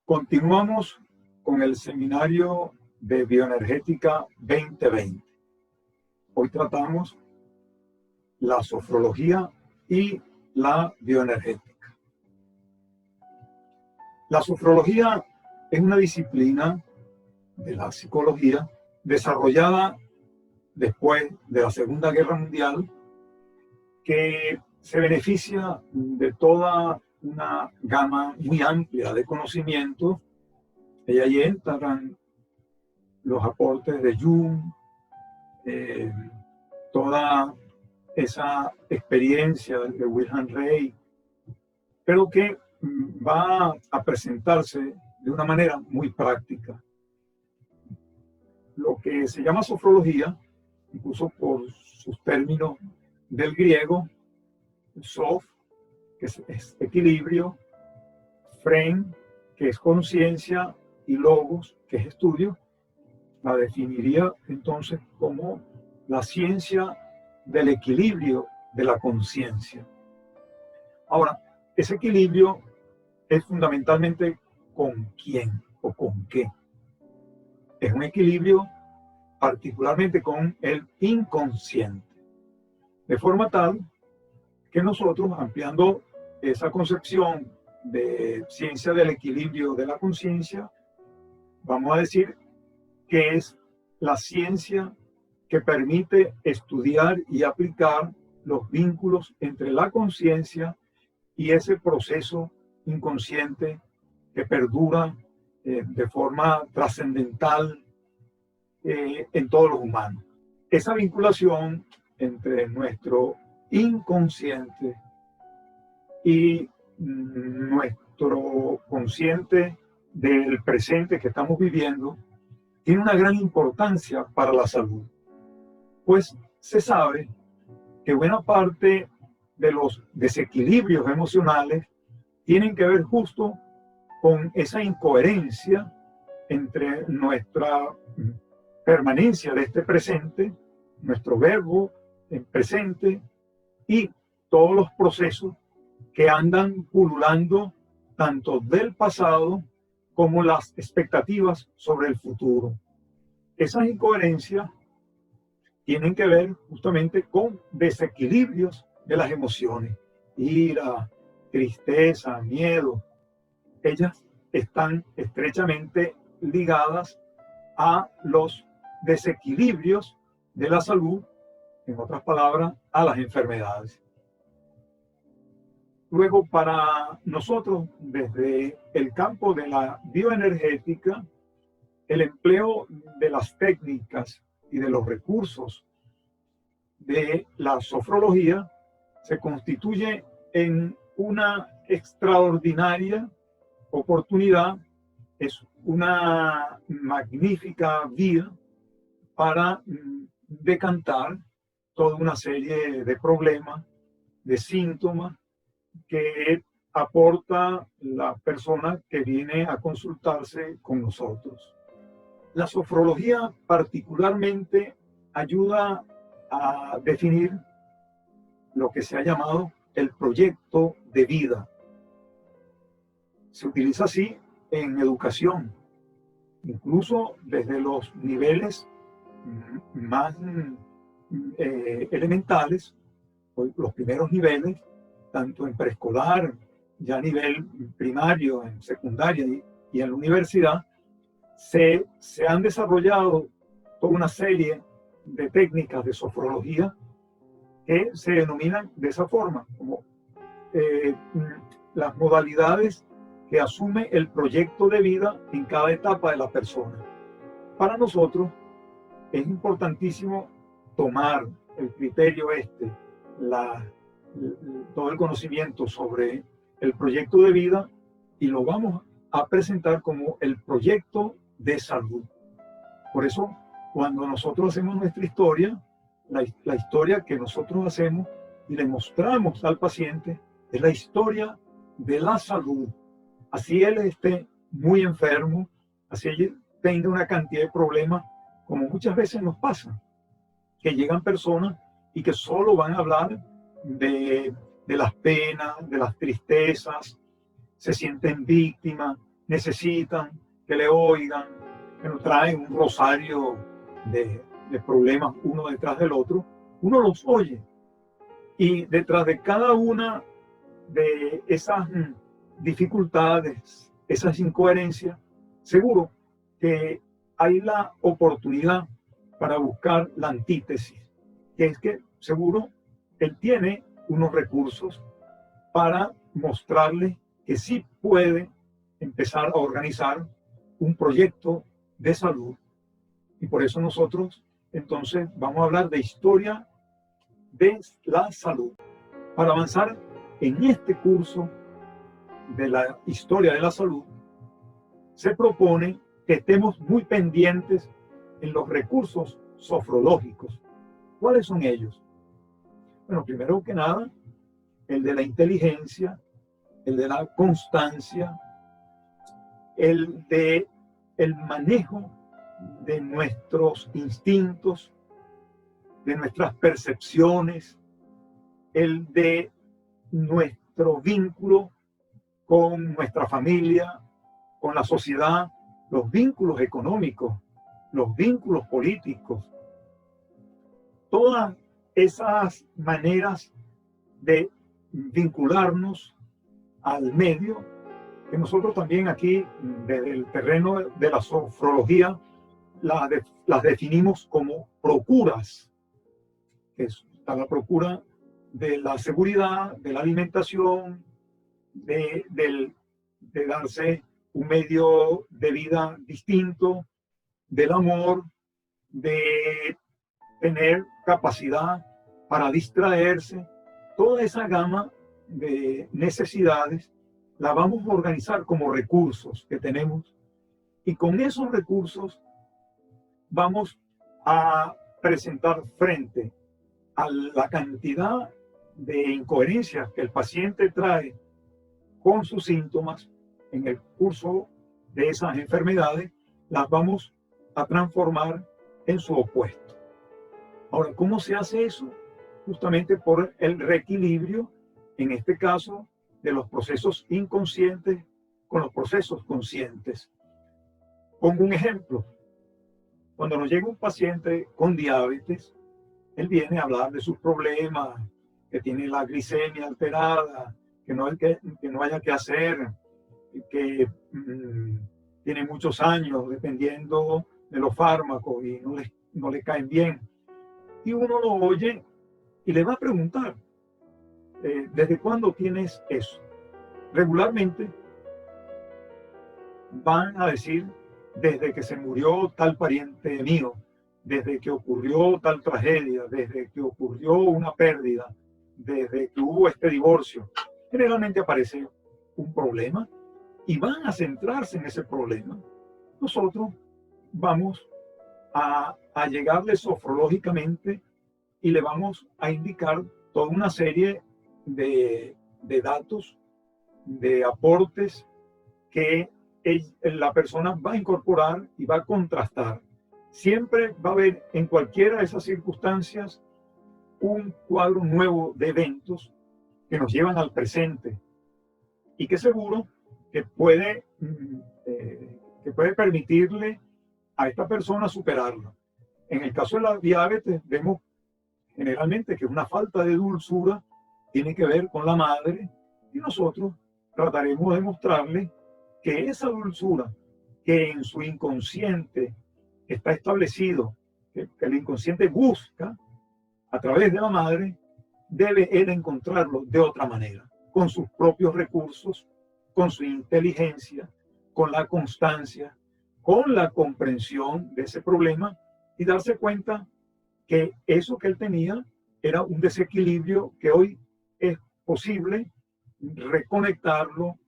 Continuamos con el seminario de Bioenergética 2020. Hoy tratamos la sofrología y la bioenergética. La sofrología es una disciplina de la psicología desarrollada después de la Segunda Guerra Mundial, que se beneficia de toda una gama muy amplia de conocimientos, y ahí entran los aportes de Jung, toda esa experiencia de Wilhelm Reich, pero que va a presentarse de una manera muy práctica. Lo que se llama sofrología, incluso por sus términos del griego, sof, que es equilibrio, fren, que es conciencia, y logos, que es estudio, la definiría entonces como la ciencia del equilibrio de la conciencia. Ahora, ese equilibrio es fundamentalmente con quién o con qué. Es un equilibrio particularmente con el inconsciente, de forma tal que nosotros, ampliando esa concepción de ciencia del equilibrio de la conciencia, vamos a decir que es la ciencia que permite estudiar y aplicar los vínculos entre la conciencia y ese proceso inconsciente que perdura de forma trascendental en todos los humanos. Esa vinculación entre nuestro inconsciente y nuestro consciente del presente que estamos viviendo tiene una gran importancia para la salud, pues se sabe que buena parte de los desequilibrios emocionales tienen que ver justo con esa incoherencia entre nuestra permanencia de este presente, nuestro verbo en presente, y todos los procesos que andan pululando tanto del pasado como las expectativas sobre el futuro. Esas incoherencias tienen que ver justamente con desequilibrios de las emociones, ira, tristeza, miedo. Ellas están estrechamente ligadas a los desequilibrios de la salud, en otras palabras, a las enfermedades. Luego, para nosotros, desde el campo de la bioenergética, el empleo de las técnicas y de los recursos de la sofrología se constituye en una extraordinaria oportunidad, es una magnífica vía para decantar toda una serie de problemas, de síntomas que aporta la persona que viene a consultarse con nosotros. La sofrología particularmente ayuda a definir lo que se ha llamado el proyecto de vida. Se utiliza así en educación, incluso desde los niveles más elementales, los primeros niveles, tanto en preescolar, ya a nivel primario, en secundaria y en la universidad, se han desarrollado toda una serie de técnicas de sofrología que se denominan de esa forma, como las modalidades que asume el proyecto de vida en cada etapa de la persona. Para nosotros es importantísimo tomar el criterio todo el conocimiento sobre el proyecto de vida, y lo vamos a presentar como el proyecto de salud. Por eso, cuando nosotros hacemos nuestra historia, la historia que nosotros hacemos y le mostramos al paciente es la historia de la salud. Así él esté muy enfermo, así él tenga una cantidad de problemas, como muchas veces nos pasa, que llegan personas y que solo van a hablar de las penas, de las tristezas, se sienten víctimas, necesitan que le oigan, que nos traen un rosario de problemas uno detrás del otro. Uno los oye y detrás de cada una de esas dificultades, esas incoherencias, seguro que hay la oportunidad para buscar la antítesis, que es que seguro él tiene unos recursos para mostrarle que sí puede empezar a organizar un proyecto de salud. Y por eso nosotros entonces vamos a hablar de historia de la salud. Para avanzar en este curso de la historia de la salud, se propone que estemos muy pendientes en los recursos sofrológicos. ¿Cuáles son ellos? Bueno, primero que nada, el de la inteligencia, el de la constancia, el de el manejo de nuestros instintos, de nuestras percepciones, el de nuestro vínculo con nuestra familia, con la sociedad, los vínculos económicos, los vínculos políticos, todas esas maneras de vincularnos al medio, que nosotros también aquí, desde el terreno de la sofrología, las definimos como procuras. Está la procura de la seguridad, de la alimentación, de darse un medio de vida distinto, del amor, de tener capacidad para distraerse. Toda esa gama de necesidades la vamos a organizar como recursos que tenemos, y con esos recursos vamos a presentar frente a la cantidad de incoherencias que el paciente trae con sus síntomas en el curso de esas enfermedades, las vamos a transformar en su opuesto. Ahora, ¿cómo se hace eso? Justamente por el reequilibrio, en este caso, de los procesos inconscientes con los procesos conscientes. Pongo un ejemplo. Cuando nos llega un paciente con diabetes, él viene a hablar de sus problemas, que tiene la glicemia alterada, que no haya que hacer, que tiene muchos años dependiendo de los fármacos y no le caen bien. Y uno lo oye y le va a preguntar, ¿desde cuándo tienes eso? Regularmente van a decir, desde que se murió tal pariente mío, desde que ocurrió tal tragedia, desde que ocurrió una pérdida, desde que hubo este divorcio. Generalmente aparece un problema y van a centrarse en ese problema. Nosotros vamos a llegarle sofrológicamente y le vamos a indicar toda una serie de datos, de aportes que la persona va a incorporar y va a contrastar. Siempre va a haber en cualquiera de esas circunstancias un cuadro nuevo de eventos que nos llevan al presente y que seguro que puede permitirle a esta persona superarlo. En el caso de la diabetes, vemos generalmente que una falta de dulzura tiene que ver con la madre, y nosotros trataremos de mostrarle que esa dulzura que en su inconsciente está establecido, que el inconsciente busca a través de la madre, debe él encontrarlo de otra manera, con sus propios recursos, con su inteligencia, con la constancia, con la comprensión de ese problema, y darse cuenta que eso que él tenía era un desequilibrio que hoy es posible reconectarlo,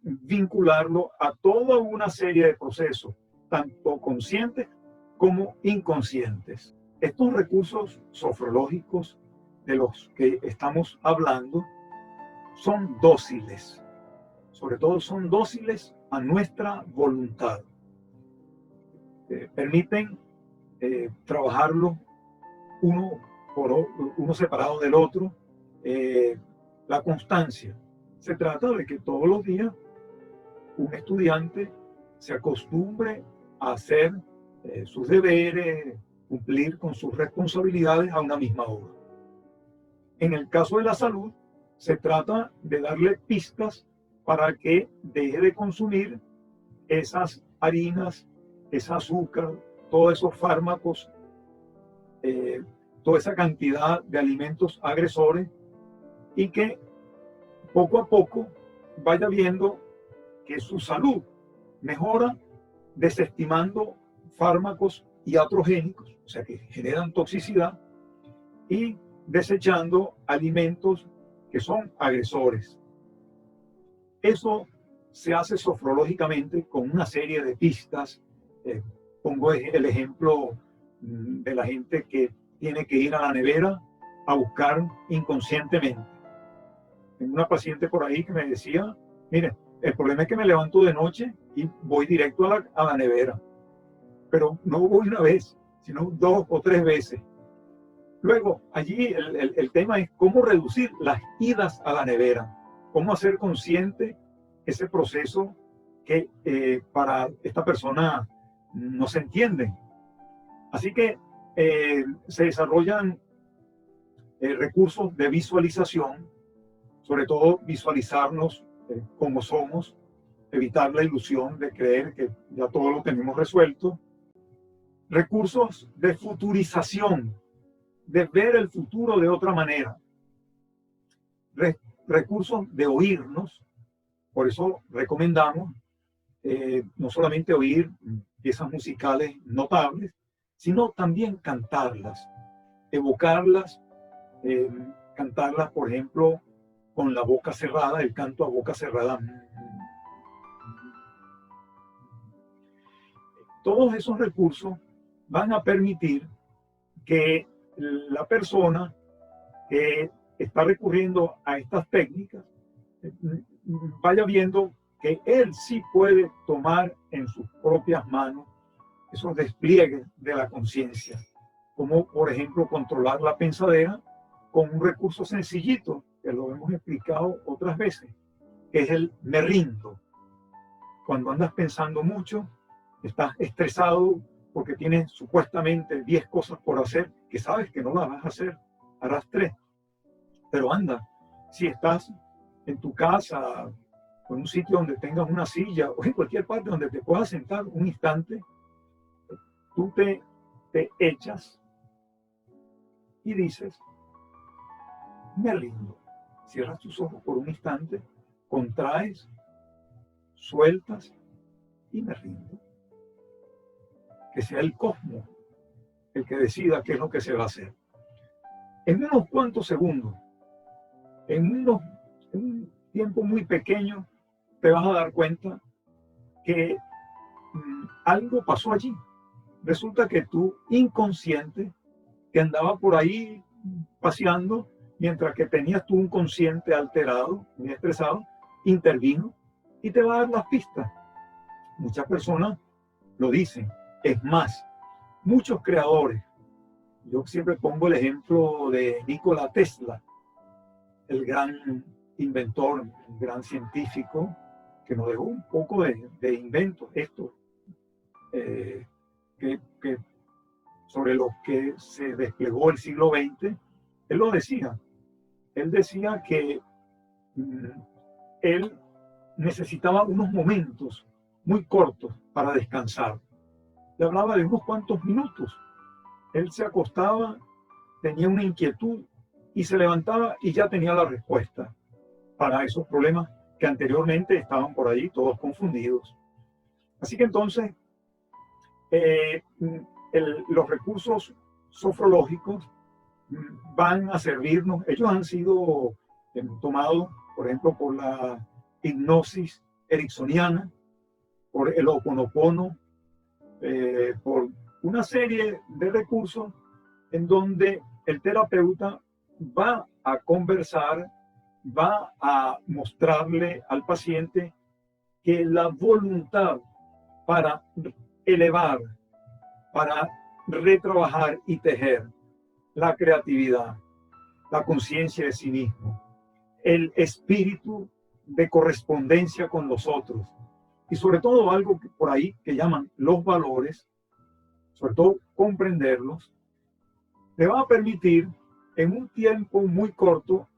vincularlo a toda una serie de procesos, tanto conscientes como inconscientes. Estos recursos sofrológicos de los que estamos hablando son dóciles, sobre todo son dóciles a nuestra voluntad. Permiten trabajarlo uno separado del otro. La constancia. Se trata de que todos los días un estudiante se acostumbre a hacer sus deberes, cumplir con sus responsabilidades a una misma hora. En el caso de la salud, se trata de darle pistas para que deje de consumir esas harinas, ese azúcar, todos esos fármacos, toda esa cantidad de alimentos agresores, y que poco a poco vaya viendo que su salud mejora desestimando fármacos iatrogénicos, o sea que generan toxicidad, y desechando alimentos que son agresores. Eso se hace sofrológicamente con una serie de pistas. Pongo el ejemplo de la gente que tiene que ir a la nevera a buscar inconscientemente. Tengo una paciente por ahí que me decía, mire, el problema es que me levanto de noche y voy directo a la nevera, pero no voy una vez, sino 2 o 3 veces. Luego, allí el tema es cómo reducir las idas a la nevera, cómo hacer consciente ese proceso que para esta persona no se entiende. Así que se desarrollan recursos de visualización, sobre todo visualizarnos como somos, evitar la ilusión de creer que ya todo lo tenemos resuelto. Recursos de futurización, de ver el futuro de otra manera. Recursos de oírnos, por eso recomendamos no solamente oír piezas musicales notables, sino también cantarlas, evocarlas, cantarlas, por ejemplo, con la boca cerrada, el canto a boca cerrada. Todos esos recursos van a permitir que la persona que está recurriendo a estas técnicas vaya viendo que él sí puede tomar en sus propias manos esos despliegues de la conciencia, como por ejemplo controlar la pensadera con un recurso sencillito, que lo hemos explicado otras veces, que es el me rindo. Cuando andas pensando mucho, estás estresado porque tienes supuestamente 10 cosas por hacer, que sabes que no las vas a hacer, harás 3. Pero anda, si estás en tu casa, o en un sitio donde tengas una silla, o en cualquier parte donde te puedas sentar un instante, tú te echas y dices, me rindo. Cierras tus ojos por un instante, contraes, sueltas y me rindo. Que sea el cosmos el que decida qué es lo que se va a hacer. En unos cuantos segundos, en un tiempo muy pequeño, te vas a dar cuenta que algo pasó allí. Resulta que tu inconsciente, que andaba por ahí paseando, mientras que tenías tú un consciente alterado, muy estresado, intervino y te va a dar las pistas. Muchas personas lo dicen. Es más, muchos creadores, yo siempre pongo el ejemplo de Nikola Tesla, el gran inventor, un gran científico, que nos dejó un poco de inventos, estos, sobre los que se desplegó el siglo XX. Él lo decía. Él decía que él necesitaba unos momentos muy cortos para descansar. Le hablaba de unos cuantos minutos. Él se acostaba, tenía una inquietud y se levantaba y ya tenía la respuesta para esos problemas que anteriormente estaban por ahí todos confundidos. Así que entonces, los recursos sofrológicos van a servirnos. Ellos han sido tomados, por ejemplo, por la hipnosis ericksoniana, por el Ho'oponopono, por una serie de recursos en donde el terapeuta va a conversar, va a mostrarle al paciente que la voluntad para elevar, para retrabajar y tejer la creatividad, la conciencia de sí mismo, el espíritu de correspondencia con los otros, y sobre todo algo que por ahí que llaman los valores, sobre todo comprenderlos, le va a permitir en un tiempo muy corto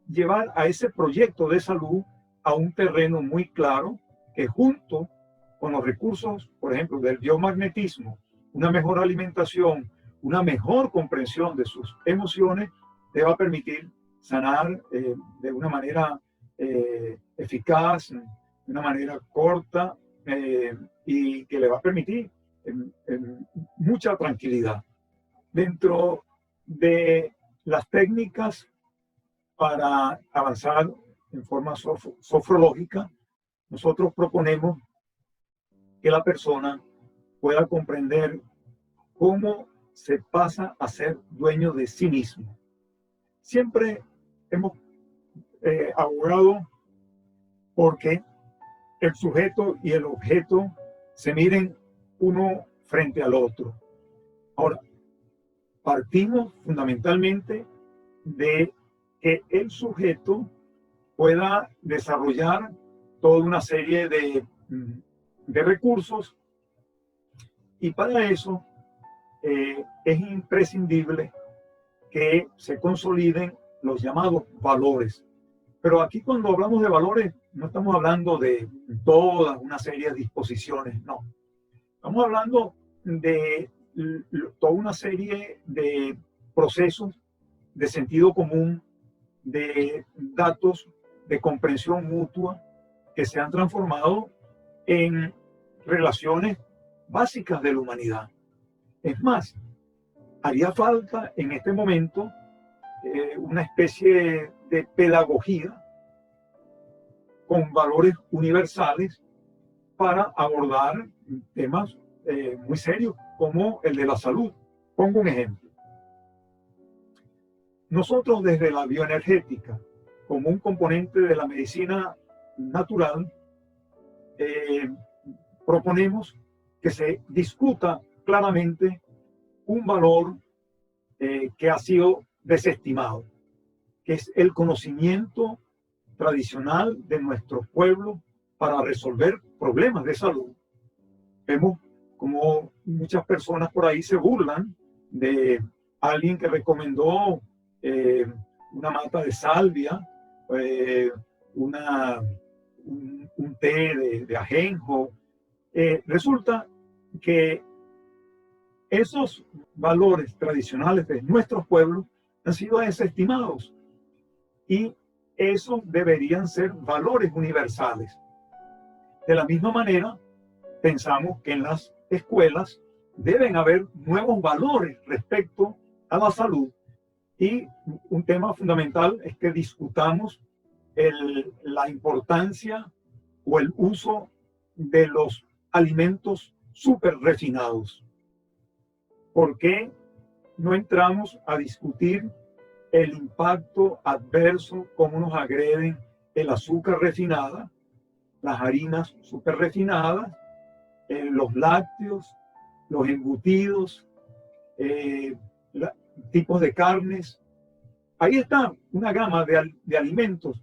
llevar a ese proyecto de salud a un terreno muy claro que junto con los recursos, por ejemplo, del biomagnetismo, una mejor alimentación, una mejor comprensión de sus emociones, le va a permitir sanar de una manera eficaz, de una manera corta y que le va a permitir mucha tranquilidad. Dentro de las técnicas para avanzar en forma sofrológica, nosotros proponemos que la persona pueda comprender cómo se pasa a ser dueño de sí mismo. Siempre hemos abogado porque el sujeto y el objeto se miren uno frente al otro. Ahora, partimos fundamentalmente de que el sujeto pueda desarrollar toda una serie de recursos y para eso es imprescindible que se consoliden los llamados valores. Pero aquí cuando hablamos de valores no estamos hablando de toda una serie de disposiciones, no. Estamos hablando de toda una serie de procesos de sentido común, de datos de comprensión mutua que se han transformado en relaciones básicas de la humanidad. Es más, haría falta en este momento una especie de pedagogía con valores universales para abordar temas muy serios como el de la salud. Pongo un ejemplo. Nosotros desde la bioenergética, como un componente de la medicina natural, proponemos que se discuta claramente un valor que ha sido desestimado, que es el conocimiento tradicional de nuestro pueblo para resolver problemas de salud. Vemos como muchas personas por ahí se burlan de alguien que recomendó una mata de salvia, un té de ajenjo. Resulta que esos valores tradicionales de nuestros pueblos han sido desestimados y esos deberían ser valores universales. De la misma manera, pensamos que en las escuelas deben haber nuevos valores respecto a la salud y un tema fundamental es que discutamos la importancia o el uso de los alimentos súper refinados. ¿Por qué no entramos a discutir el impacto adverso, cómo nos agreden el azúcar refinada, las harinas súper refinadas, los lácteos, los embutidos, tipos de carnes? Ahí está una gama de alimentos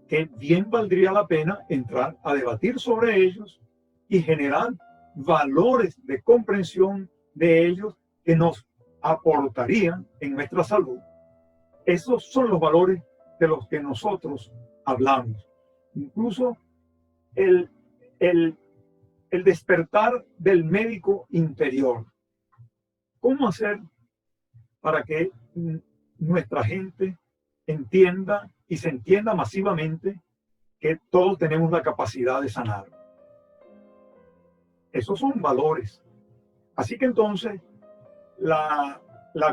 que bien valdría la pena entrar a debatir sobre ellos y generar valores de comprensión de ellos que nos aportarían en nuestra salud. Esos son los valores de los que nosotros hablamos. Incluso el despertar del médico interior. ¿Cómo hacer para que nuestra gente entienda y se entienda masivamente que todos tenemos la capacidad de sanar? Esos son valores. Así que entonces la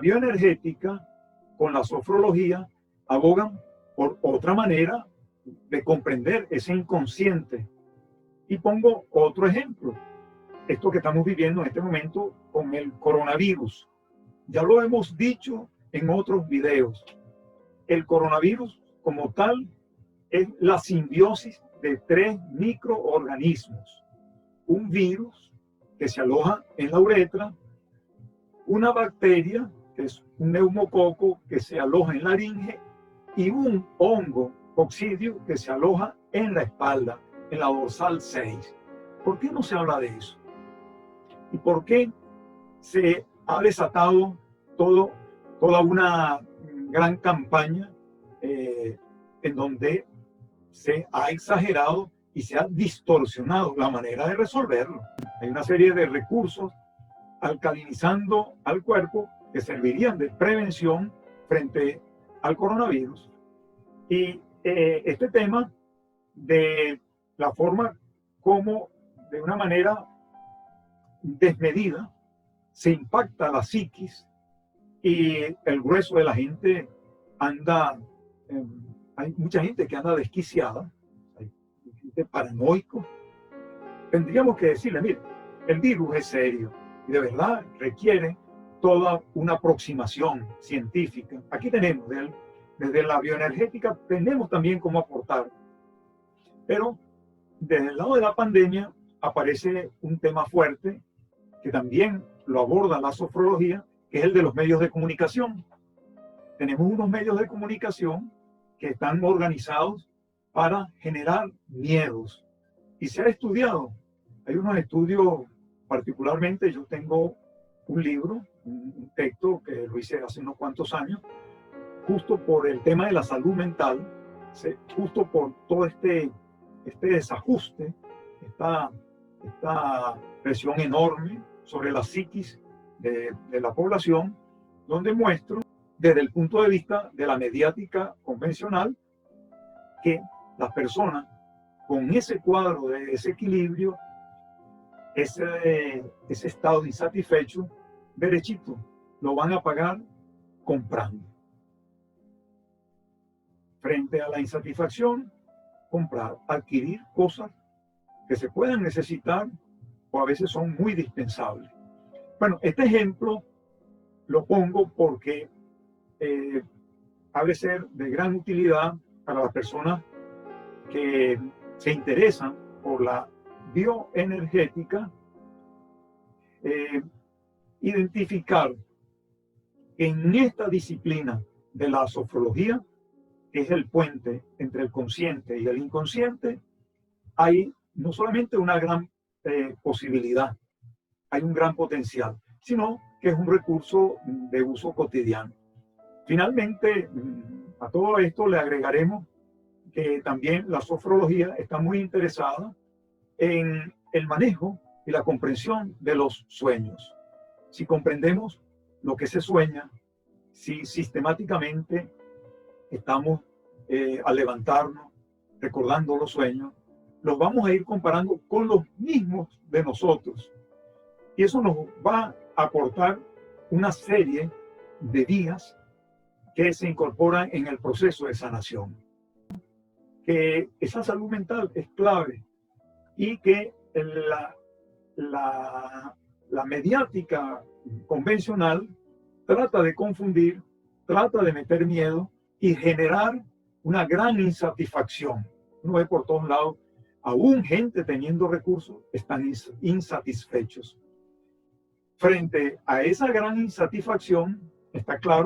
bioenergética con la sofrología abogan por otra manera de comprender ese inconsciente. Y pongo otro ejemplo, esto que estamos viviendo en este momento con el coronavirus. Ya lo hemos dicho en otros videos. El coronavirus como tal es la simbiosis de 3 microorganismos. Un virus que se aloja en la uretra, una bacteria, que es un neumococo que se aloja en la laringe, y un hongo coccidio que se aloja en la espalda. en la dorsal 6. ¿Por qué no se habla de eso? ¿Y por qué se ha desatado toda una gran campaña en donde se ha exagerado y se ha distorsionado la manera de resolverlo? Hay una serie de recursos alcalinizando al cuerpo que servirían de prevención frente al coronavirus. Y este tema de la forma como de una manera desmedida se impacta la psiquis y el grueso de la gente anda, hay mucha gente que anda desquiciada, hay gente paranoico. Tendríamos que decirle, mire, el virus es serio y de verdad requiere toda una aproximación científica. Aquí tenemos, desde la bioenergética, tenemos también cómo aportar. Pero desde el lado de la pandemia aparece un tema fuerte que también lo aborda la sofrología, que es el de los medios de comunicación. Tenemos unos medios de comunicación que están organizados para generar miedos. Y se ha estudiado. Hay unos estudios, particularmente yo tengo un libro, un texto que lo hice hace unos cuantos años, justo por el tema de la salud mental, justo por todo este desajuste, esta presión enorme sobre la psiquis de la población, donde muestro desde el punto de vista de la mediática convencional que las personas con ese cuadro de desequilibrio, ese estado de insatisfecho, derechito, lo van a pagar comprando. Frente a la insatisfacción, comprar, adquirir cosas que se puedan necesitar o a veces son muy dispensables. Bueno, este ejemplo lo pongo porque ha de ser de gran utilidad para las personas que se interesan por la bioenergética, identificar que en esta disciplina de la sofrología, que es el puente entre el consciente y el inconsciente, hay no solamente una gran posibilidad, hay un gran potencial, sino que es un recurso de uso cotidiano. Finalmente, a todo esto le agregaremos que también la sofrología está muy interesada en el manejo y la comprensión de los sueños. Si comprendemos lo que se sueña, si sistemáticamente estamos al levantarnos recordando los sueños, los vamos a ir comparando con los mismos de nosotros. Y eso nos va a aportar una serie de vías que se incorporan en el proceso de sanación. Que esa salud mental es clave y que la mediática convencional trata de confundir, trata de meter miedo y generar una gran insatisfacción. Uno ve por todos lados, aún gente teniendo recursos, están insatisfechos. Frente a esa gran insatisfacción, está claro